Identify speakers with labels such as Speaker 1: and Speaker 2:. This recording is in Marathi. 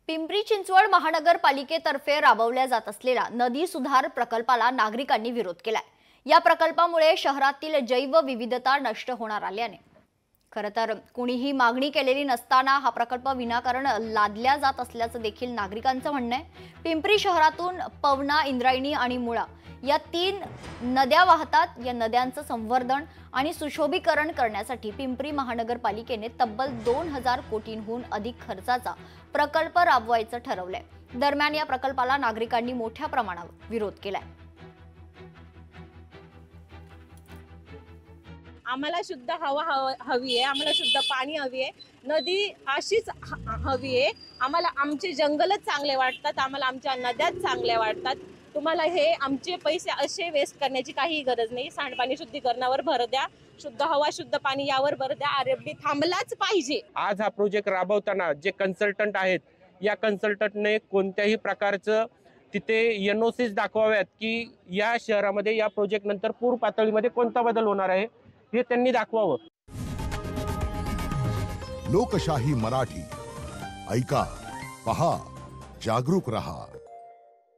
Speaker 1: पिंपरी चिंचवड महानगरपालिकेतर्फे राबवल्या जात असलेल्या नदी सुधार प्रकल्पाला नागरिकांनी विरोध केलाय। या प्रकल्पामुळे शहरातील जैवविविधता नष्ट होणार आल्याने खरं तर कुणीही मागणी केलेली नसताना हा प्रकल्प विनाकारण लादल्या जात असल्याचं देखील नागरिकांचं म्हणणं आहे। पिंपरी शहरातून पवना, इंद्रायणी आणि मुळा या 3 नद्या वाहतात। या नद्यांचं संवर्धन आणि सुशोभीकरण करण्यासाठी पिंपरी महानगरपालिकेने तब्बल 2000 कोटींहून अधिक खर्चाचा प्रकल्प राबवायचं ठरवलंय। दरम्यान या प्रकल्पाला नागरिकांनी मोठ्या प्रमाणावर विरोध केलाय।
Speaker 2: आम्हाला शुद्ध हवा हवी आहे, आम्हाला शुद्ध पाणी हवी आहे, नदी अशीच हवी आहे। आम्हाला आमचे जंगलच चांगले वाटतात, आम्हाला आमच्या नद्याच चांगल्या वाटतात। तुम्हाला हे आमचे पैसे असे वेस्ट करण्याची काही गरज नाही। सांडपाणी शुद्धीकरणावर भर द्या, शुद्ध हवा शुद्ध पाणी यावर भर द्या। आरएफबी थांबलाच पाहिजे।
Speaker 3: आज हा प्रोजेक्ट राबवताना जे कन्सल्टंट आहेत, या कन्सल्टंटने कोणत्याही प्रकारचं तिथे एनओसीज दाखवाव्यात की या शहरामध्ये या प्रोजेक्ट नंतर पूर पातळीमध्ये कोणता बदल होणार आहे हे त्यांनी दाखवावं।
Speaker 4: लोकशाही मराठी ऐका, पहा, जागरूक रहा।